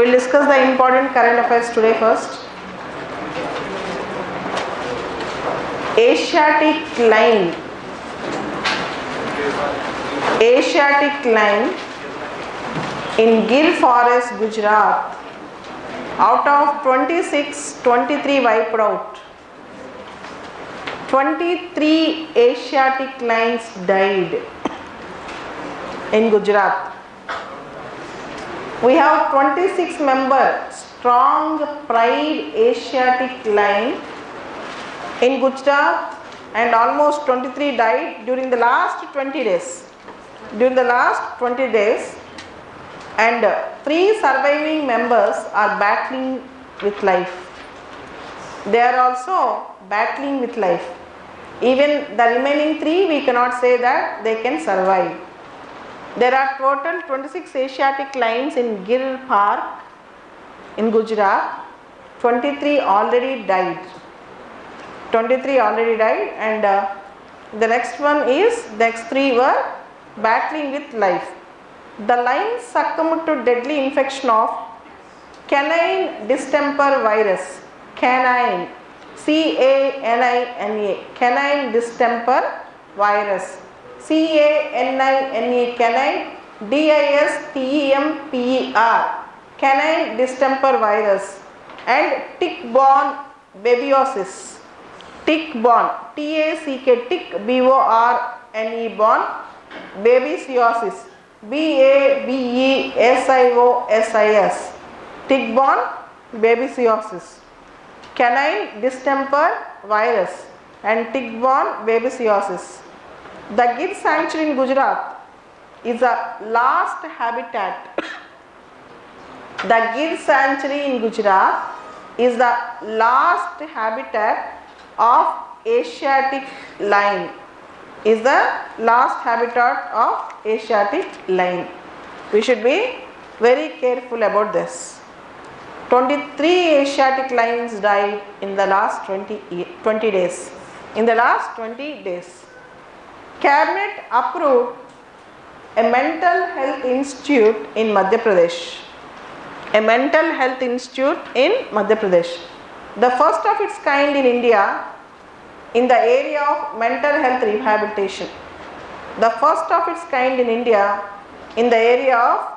will discuss the important current affairs today first. Asiatic line. Asiatic line in Gir Forest, Gujarat. Out of 26, 23 wiped out. 23 Asiatic lions died in Gujarat. We have 26 member strong pride Asiatic line in Gujarat, and almost 23 died during the last 20 days. During the last 20 days, and 3 surviving members are battling with life. They are also battling with life. Even the remaining 3, we cannot say that they can survive. There are total 26 Asiatic lions in Gir Park in Gujarat. 23 already died. 23 already died, and the next 3 were battling with life. The lions succumbed to deadly infection of canine distemper virus. Canine, C-A-N-I-N-A, canine distemper virus. C-A-N-I-N-A, canine, D-I-S-T-E-M-P-E-R, canine distemper virus, and tick-borne babiosis. Tick-borne, T-A-C-K, tick, B-O-R-N-E, borne, babesiosis, B-A-B-E-S-I-O-S-I-S, tick-borne babesiosis, canine distemper virus, and tick-borne babesiosis. The Gir sanctuary in Gujarat is a last habitat. The Gir sanctuary in Gujarat is the last habitat of Asiatic lion. Is the last habitat of Asiatic lion. We should be very careful about this. 23 Asiatic lions died in the last 20 days. In the last 20 days. Cabinet approved a mental health institute in Madhya Pradesh. A mental health institute in Madhya Pradesh. The first of its kind in India in the area of mental health rehabilitation. The first of its kind in India in the area of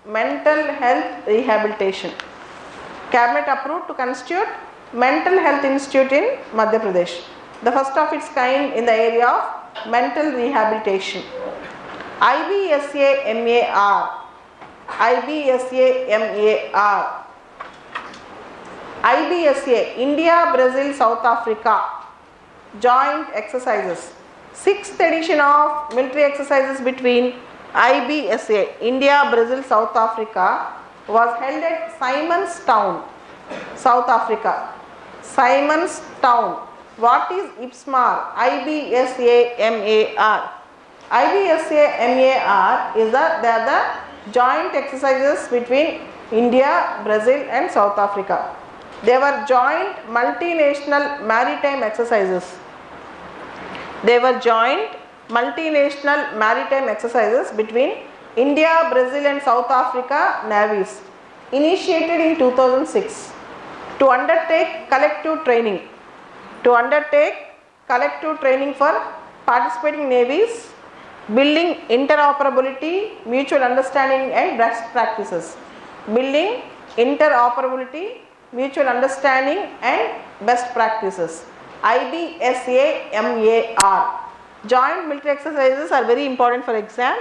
mental health rehabilitation. Cabinet approved to constitute mental health institute in Madhya Pradesh. The first of its kind in the area of mental rehabilitation. IBSA-MAR. IBSA-MAR. IBSA, India, Brazil, South Africa joint exercises. 6th edition of military exercises between IBSA, India, Brazil, South Africa was held at Simonstown, South Africa. Simonstown. What is IBSMAR? IBSA-MAR. IBSA-MAR is they are the joint exercises between India, Brazil and South Africa. They were joint multinational maritime exercises. They were joint multinational maritime exercises between India, Brazil and South Africa navies, initiated in 2006 to undertake collective training. To undertake collective training for participating navies, building interoperability, mutual understanding and best practices. Building interoperability, mutual understanding and best practices. IBSA-MAR. Joint military exercises are very important for exam.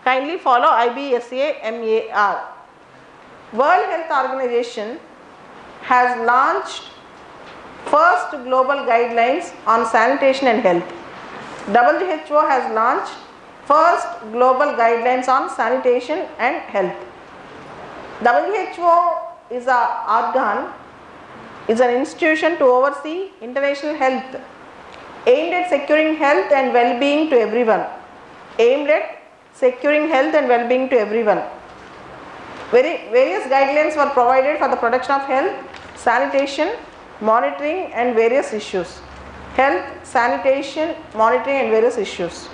Kindly follow IBSA-MAR. World Health Organization has launched first global guidelines on sanitation and health. WHO has launched first global guidelines on sanitation and health. WHO is an institution to oversee international health, aimed at securing health and well-being to everyone. Aimed at securing health and well-being to everyone. Various guidelines were provided for the protection of health, sanitation, monitoring and various issues. Health, sanitation, monitoring and various issues.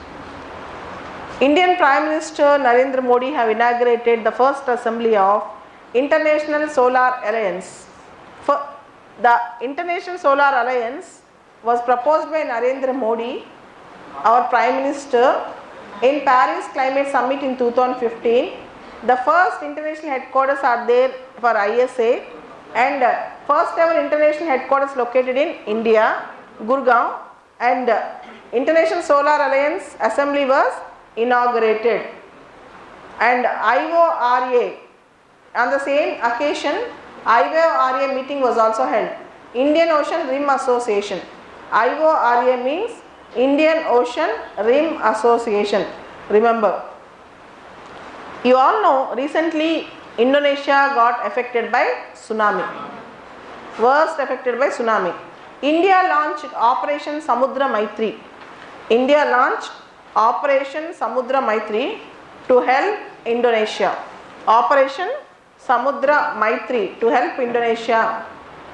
Indian Prime Minister Narendra Modi have inaugurated the first assembly of International Solar Alliance. For the International Solar Alliance was proposed by Narendra Modi, our Prime Minister, in Paris Climate Summit in 2015. The first international headquarters are there for ISA, and first ever international headquarters located in India, Gurgaon, and International Solar Alliance Assembly was inaugurated. And IORA, on the same occasion, IORA meeting was also held. Indian Ocean Rim Association. IORA means Indian Ocean Rim Association. Remember. You all know recently Indonesia got affected by tsunami. Worst affected by tsunami. India launched Operation Samudra Maitri. India launched Operation Samudra Maitri to help Indonesia. Operation Samudra Maitri to help Indonesia.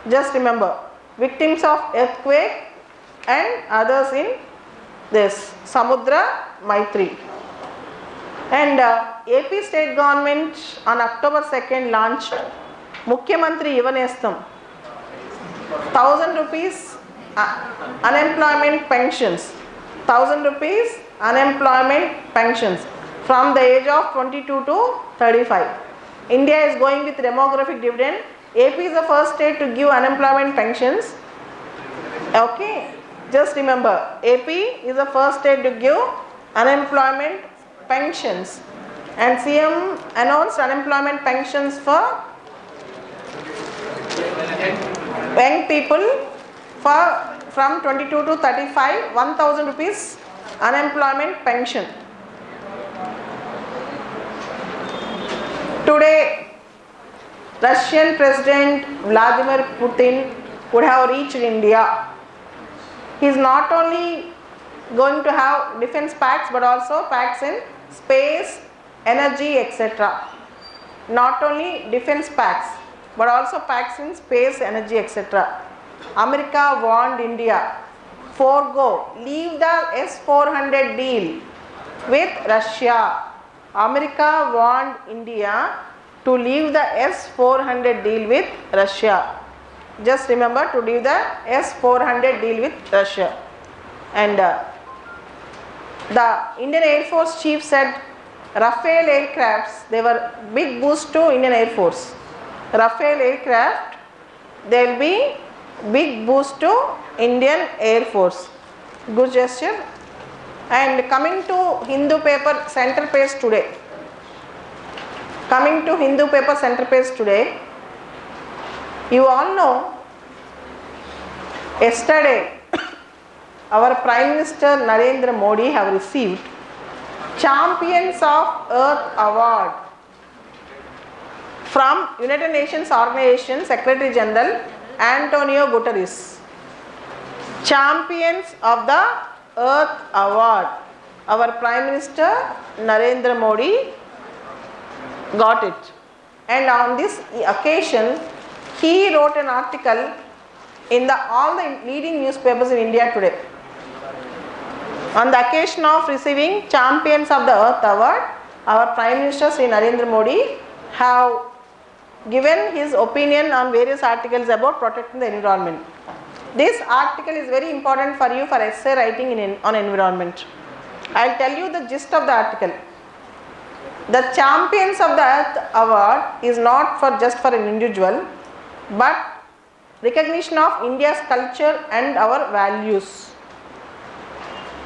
Just remember, victims of earthquake and others in this Samudra Maitri. And AP state government on October 2nd launched Mukhyamantri Yuvanestham, 1,000 rupees unemployment pensions, 1,000 rupees unemployment pensions from the age of 22 to 35. India is going with demographic dividend. AP is the first state to give unemployment pensions. Okay, just remember, AP is the first state to give unemployment pensions, and CM announced unemployment pensions for young people from 22 to 35, 1,000 rupees unemployment pension. Today, Russian President Vladimir Putin would have reached India. He is not only going to have defense pacts but also pacts in space, energy, etc. Not only defense pacts but also pacts in space, energy, etc. America warned India, forego, leave the S-400 deal with Russia. America warned India to leave the S-400 deal with Russia. Just remember to leave the S-400 deal with Russia. And the Indian Air Force chief said Rafale aircrafts, they were big boost to Indian Air Force. Rafale aircraft, there will be big boost to Indian Air Force. Good gesture. And coming to Hindu paper center page today. Coming to Hindu paper center page today, you all know yesterday our Prime Minister Narendra Modi have received Champions of Earth Award from United Nations Organization Secretary General Antonio Guterres. Champions of the Earth Award. Our Prime Minister Narendra Modi got it. And on this occasion, he wrote an article in all the leading newspapers in India today. On the occasion of receiving Champions of the Earth Award, our Prime Minister Sri Narendra Modi have given his opinion on various articles about protecting the environment. This article is very important for you for essay writing on environment. I will tell you the gist of the article. The Champions of the Earth Award is not just for an individual, but recognition of India's culture and our values.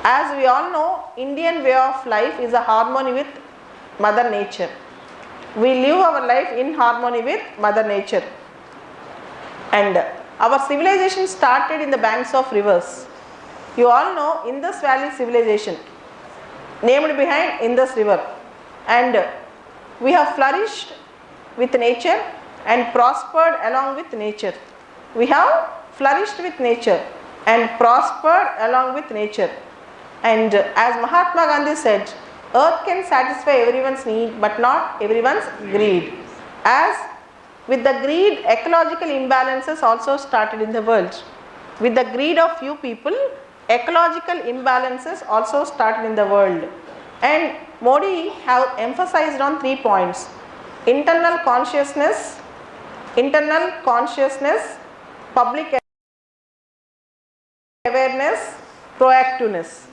As we all know, Indian way of life is a harmony with Mother Nature. We live our life in harmony with Mother Nature. And our civilization started in the banks of rivers. You all know Indus Valley civilization, named behind Indus River. And we have flourished with nature and prospered along with nature. We have flourished with nature and prospered along with nature. And as Mahatma Gandhi said, earth can satisfy everyone's need but not everyone's greed. As with the greed, ecological imbalances also started in the world. With the greed of few people, ecological imbalances also started in the world. And Modi have emphasized on 3 points. internal consciousness, public awareness, proactiveness.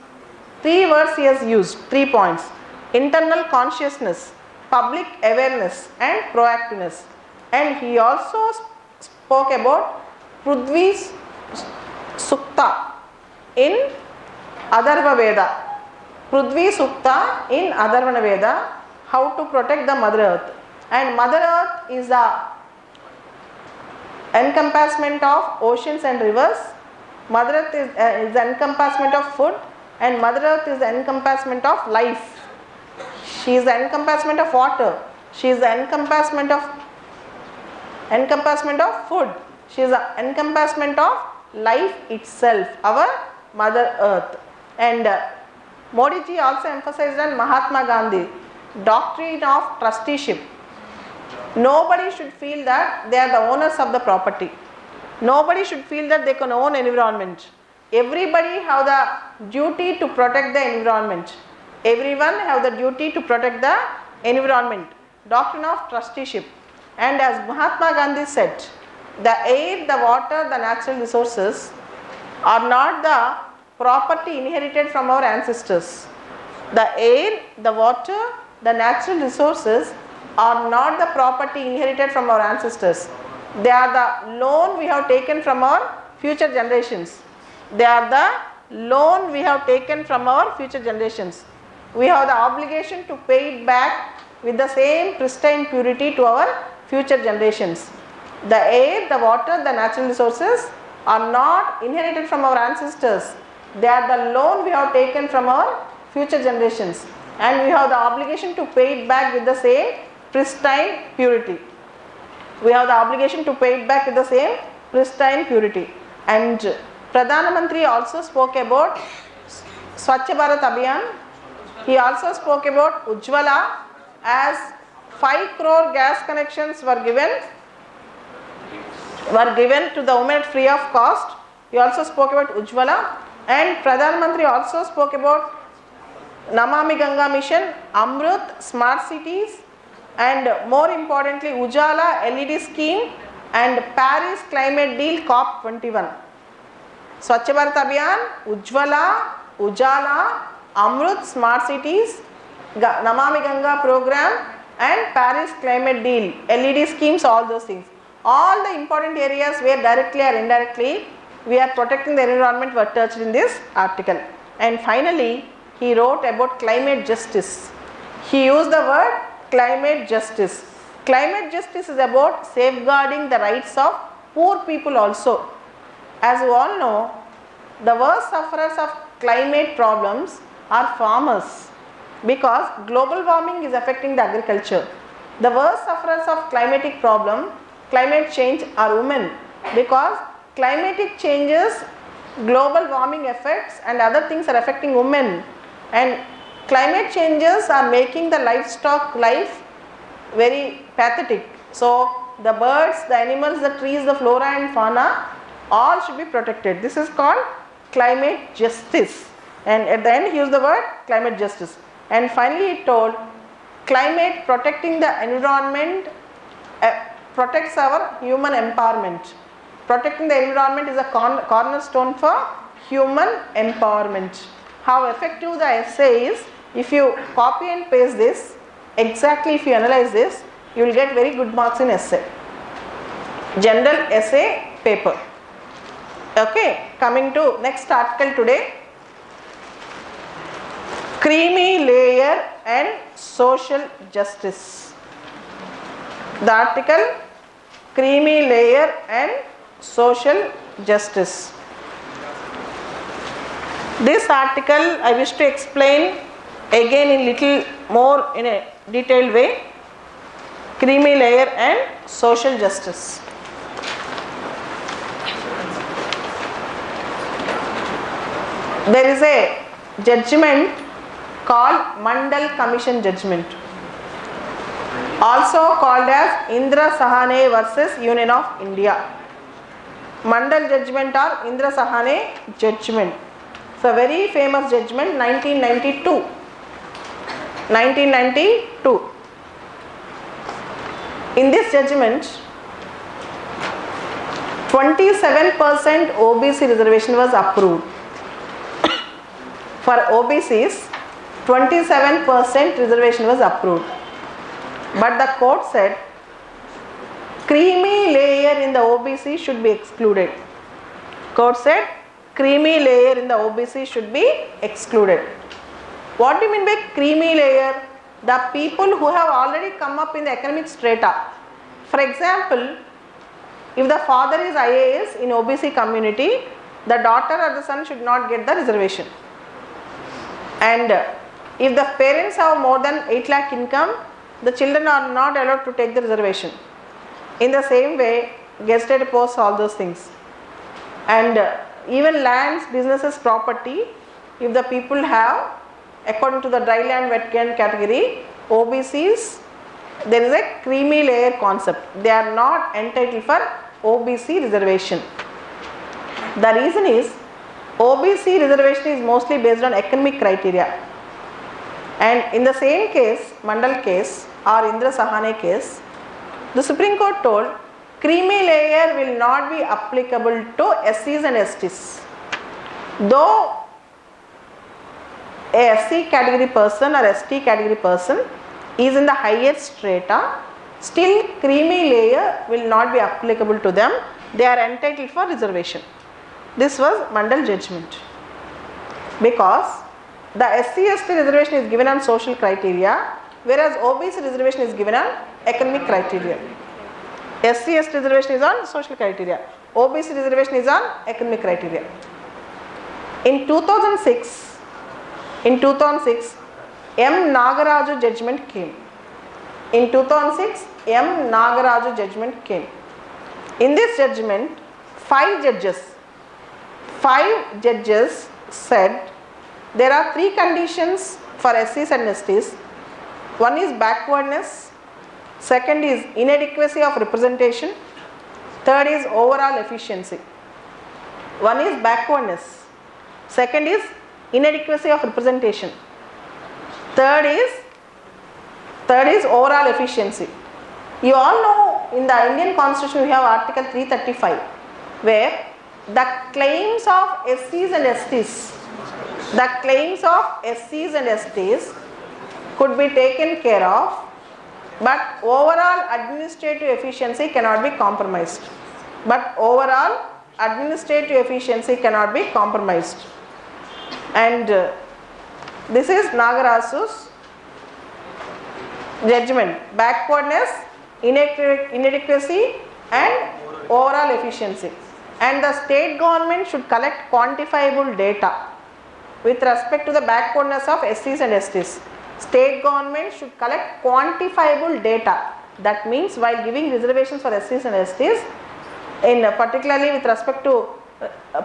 3 words he has used, 3 points. Internal consciousness, public awareness and proactiveness. And he also spoke about Prithvi Sukta in Atharva Veda. Prithvi Sukta in Atharva Veda, how to protect the Mother Earth. And Mother Earth is the encompassment of oceans and rivers. Mother Earth is the encompassment of food, and Mother Earth is the encompassment of life. She is the encompassment of water. She is the encompassment of food. She is the encompassment of life itself, our Mother Earth. And Modi ji also emphasized on Mahatma Gandhi doctrine of trusteeship. Nobody should feel that they are the owners of the property. Nobody should feel that they can own environment. Everybody have the duty to protect the environment. Everyone have the duty to protect the environment. Doctrine of trusteeship. And as Mahatma Gandhi said, the air, the water, the natural resources are not the property inherited from our ancestors. The air, the water, the natural resources are not the property inherited from our ancestors. They are the loan we have taken from our future generations. They are the loan we have taken from our future generations. We have the obligation to pay it back with the same pristine purity to our future generations. The air, the water, the natural resources are not inherited from our ancestors. They are the loan we have taken from our future generations, and we have the obligation to pay it back with the same pristine purity. We have the obligation to pay it back with the same pristine purity. And Pradhana Mantri also spoke about Swachh Bharat Abhiyan. He also spoke about Ujjwala, as 5 crore gas connections were given to the women free of cost. He also spoke about Ujjwala, and Pradhan Mantri also spoke about Namami Ganga mission, Amrut, smart cities, and more importantly Ujala LED scheme and Paris climate deal COP21. Swachh Bharat Abhiyan, Ujjwala, Ujala, Amrut, smart cities, Namami Ganga program and Paris climate deal, LED schemes, all those things. All the important areas where directly or indirectly we are protecting the environment were touched in this article. And finally, he wrote about climate justice. He used the word climate justice. Climate justice is about safeguarding the rights of poor people also. As you all know, the worst sufferers of climate problems are farmers, because global warming is affecting the agriculture. The worst sufferers of climate change are women, because climatic changes, global warming effects and other things are affecting women, and climate changes are making the livestock life very pathetic. So the birds, the animals, the trees, the flora and fauna, all should be protected. This is called climate justice, and at the end he used the word climate justice. And finally he told, climate protecting the environment protects our human empowerment. Protecting the environment is a cornerstone for human empowerment. How effective the essay is, if you copy and paste this, exactly if you analyze this, you will get very good marks in essay. General essay paper. Okay, coming to next article today. Creamy layer and social justice. The article, creamy layer and social justice. This article I wish to explain again in little more in a detailed way. Creamy layer and social justice. There is a judgment called Mandal Commission judgment, also called as Indra Sahane versus Union of India. Mandal judgment or Indra Sahane judgment. It's a very famous judgment, 1992. In this judgment, 27% OBC reservation was approved. For OBCs, 27% reservation was approved. But the court said creamy layer in the OBC should be excluded. Court said creamy layer in the OBC should be excluded. What do you mean by creamy layer? The people who have already come up in the economic strata. For example, if the father is IAS in OBC community, the daughter or the son should not get the reservation. And if the parents have more than 8 lakh income, the children are not allowed to take the reservation. In the same way, gazetted posts, all those things. And even lands, businesses, property, if the people have, according to the dry land, wet land category, OBCs, there is a creamy layer concept. They are not entitled for OBC reservation. The reason is OBC reservation is mostly based on economic criteria. And in the same case, Mandal case or Indra Sahane case, the Supreme Court told creamy layer will not be applicable to SCs and STs. Though a SC category person or ST category person is in the higher strata, still creamy layer will not be applicable to them. They are entitled for reservation. This was Mandal judgment. Because the SC/ST reservation is given on social criteria, whereas OBC reservation is given on economic criteria. SC/ST reservation is on social criteria. OBC reservation is on economic criteria. In 2006, M. Nagaraju judgment came. In 2006, M. Nagaraju judgment came. In this judgment, 5 judges said there are 3 conditions for SCs and STs. One is backwardness, second is inadequacy of representation, third is overall efficiency. One is backwardness, second is inadequacy of representation, third is overall efficiency. You all know in the Indian Constitution we have Article 335 where the claims of SCs and STs could be taken care of, but overall administrative efficiency cannot be compromised. And this is Nagaraju's judgment: backwardness, inadequacy and overall efficiency. And the state government should collect quantifiable data with respect to the backwardness of SCs and STs. State government should collect quantifiable data. That means while giving reservations for SCs and STs, in particularly with respect to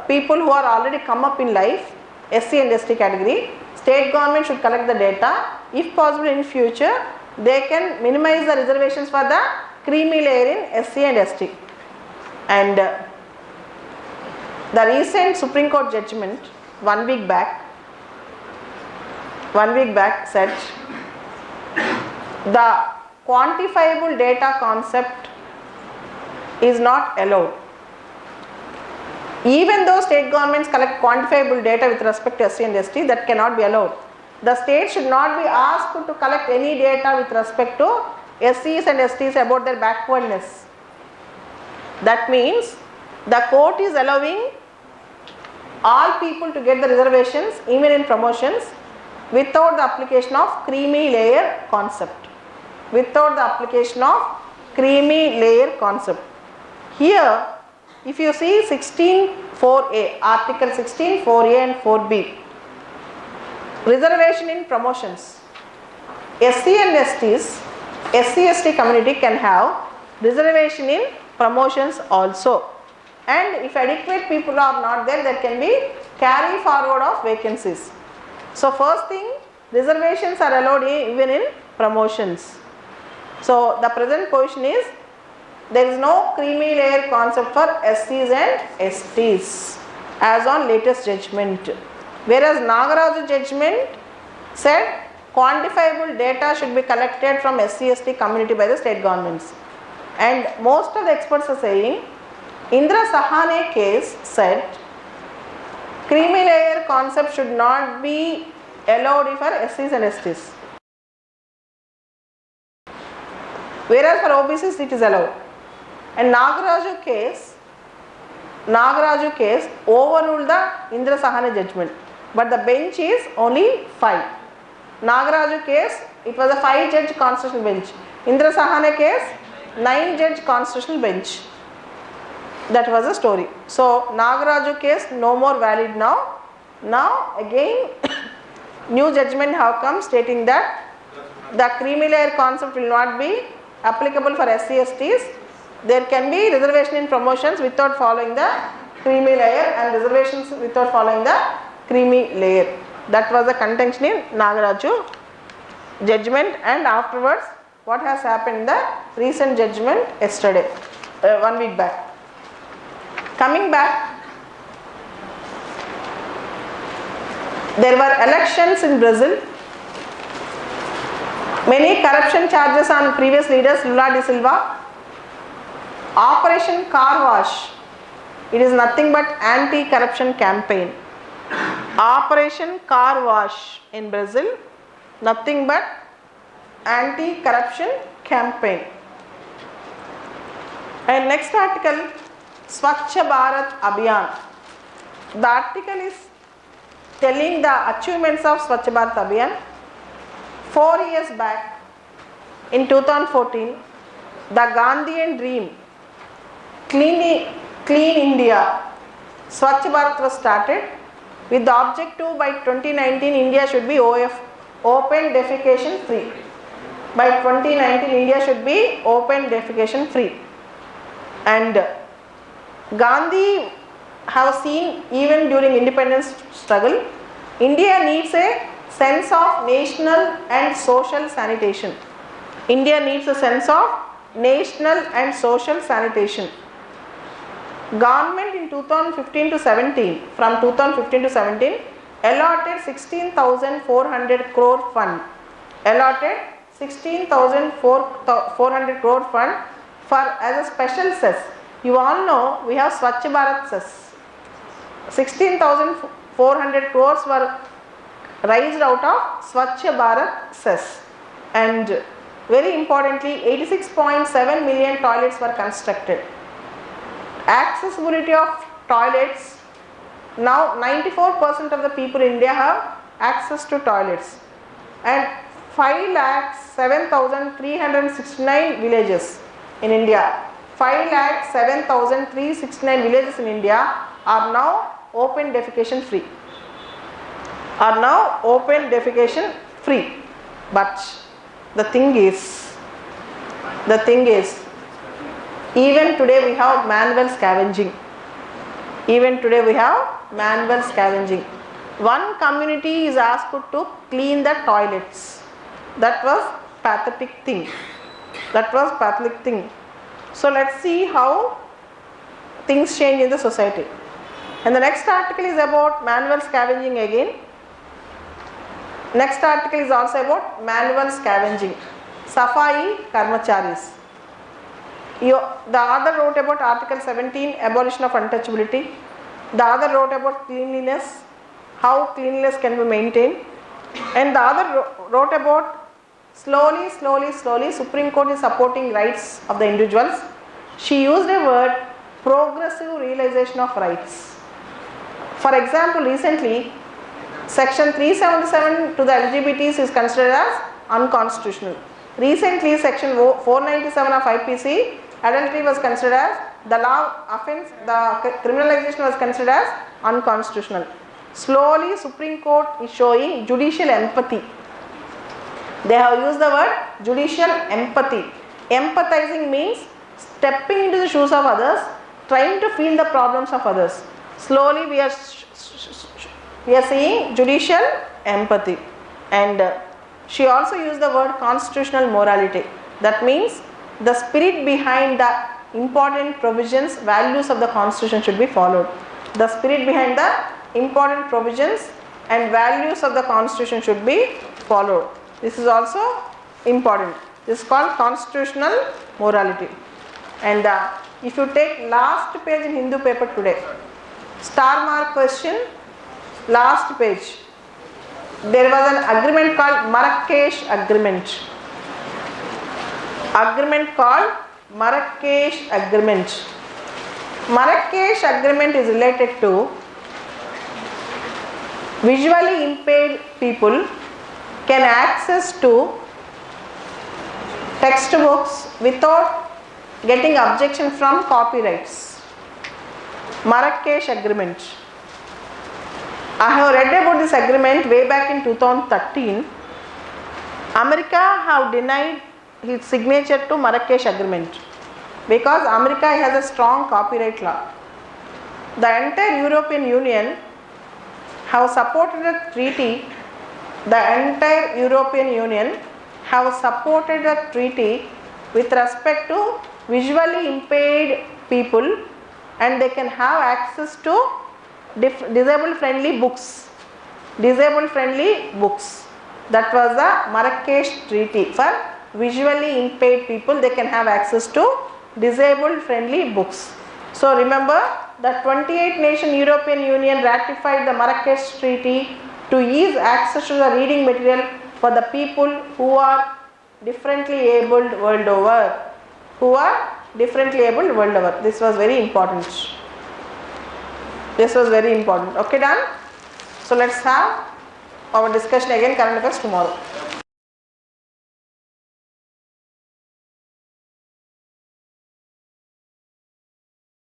people who are already come up in life, SC and ST category, state government should collect the data. If possible in future, they can minimize the reservations for the creamy layer in SC and ST. And the recent Supreme Court judgment 1 week back said the quantifiable data concept is not allowed. Even though state governments collect quantifiable data with respect to SC and ST, that cannot be allowed. The state should not be asked to collect any data with respect to SCs and STs about their backwardness. That means the court is allowing all people to get the reservations even in promotions without the application of creamy layer concept. Here, if you see 16(4)(a), Article 16(4)(a) and 4(b), reservation in promotions. SC and STs, SC/ST community can have reservation in promotions also. And if adequate people are not there, there can be carry forward of vacancies. So first thing, reservations are allowed even in promotions. So the present position is there is no creamy layer concept for SCs and STs as on latest judgment. Whereas Nagaraju judgment said quantifiable data should be collected from SC/ST community by the state governments. And most of the experts are saying, Indra Sahane case said, creamy layer concept should not be allowed for SCs and STs. Whereas for OBCs it is allowed. And Nagaraju case overruled the Indra Sahane judgment. But the bench is only 5. Nagaraju case, it was a 5-judge constitutional bench. Indra Sahane case, 9-judge constitutional bench. That was the story. So Nagaraju case no more valid now. Now again new judgment have come stating that the creamy layer concept will not be applicable for SC/STs. There can be reservation in promotions without following the creamy layer and reservations without following the creamy layer. That was the contention in Nagaraju judgment, and afterwards what has happened in the recent judgment yesterday, 1 week back. Coming back, there were elections in Brazil. Many corruption charges on previous leaders Lula da Silva. Operation Car Wash, it is nothing but anti-corruption campaign. Operation Car Wash in Brazil, nothing but anti-corruption campaign. And next article, Swachh Bharat Abhiyan. The article is telling the achievements of Swachh Bharat Abhiyan. 4 years back, in 2014, the Gandhian dream, Clean India, Swachh Bharat was started with the objective by 2019 India should be open defecation free. By 2019 India should be open defecation free. And Gandhi have seen even during independence struggle, India needs a sense of national and social sanitation. India needs a sense of national and social sanitation. Government in 2015 to 17, from 2015 to 17, allotted 16,400 crore fund. Allotted 16,400 crore fund for as a special cess. You all know we have Swachh Bharat cess. 16,400 crores were raised out of Swachh Bharat cess. And very importantly, 86.7 million toilets were constructed. Accessibility of toilets, now 94% of the people in India have access to toilets, and 5,07,369 villages in India. 5,07,369 villages in India are now open defecation free. But the thing is, even today we have manual scavenging. One community is asked to clean the toilets. That was pathetic thing. So let's see how things change in the society. And the next article is about manual scavenging again. Next article is also about manual scavenging. Safai Karmacharis. The other wrote about Article 17, abolition of untouchability. The other wrote about cleanliness, how cleanliness can be maintained. And the other wrote about slowly Supreme Court is supporting rights of the individuals. She used a word, progressive realization of rights. For example, recently Section 377 to the LGBTs is considered as unconstitutional. Recently Section 497 of IPC, adultery was considered as the law offence, the criminalization was considered as unconstitutional. Slowly Supreme Court is showing judicial empathy. They have used the word judicial empathy. Empathizing means stepping into the shoes of others, trying to feel the problems of others. Slowly we are seeing judicial empathy. And she also used the word constitutional morality. That means the spirit behind the important provisions, values of the constitution should be followed. The spirit behind the important provisions and values of the constitution should be followed. This is also important. This is called constitutional morality. And if you take last page in Hindu paper today, star mark question, last page, there was an agreement called Marrakesh Agreement. Agreement called Marrakesh Agreement. Marrakesh Agreement is related to visually impaired people can access to textbooks without getting objection from copyrights. Marrakesh Agreement. I have read about this agreement way back in 2013. America have denied its signature to Marrakesh Agreement because America has a strong copyright law. The entire European Union have supported a treaty. The entire European Union have supported a treaty with respect to visually impaired people, and they can have access to disabled friendly books. Disabled friendly books. That was the Marrakesh Treaty. For visually impaired people, they can have access to disabled friendly books. So remember, the 28 nation European Union ratified the Marrakesh Treaty to ease access to the reading material for the people who are differently abled world over. Who are differently abled world over. This was very important. This was very important. Okay, done? So let's have our discussion again, current affairs tomorrow.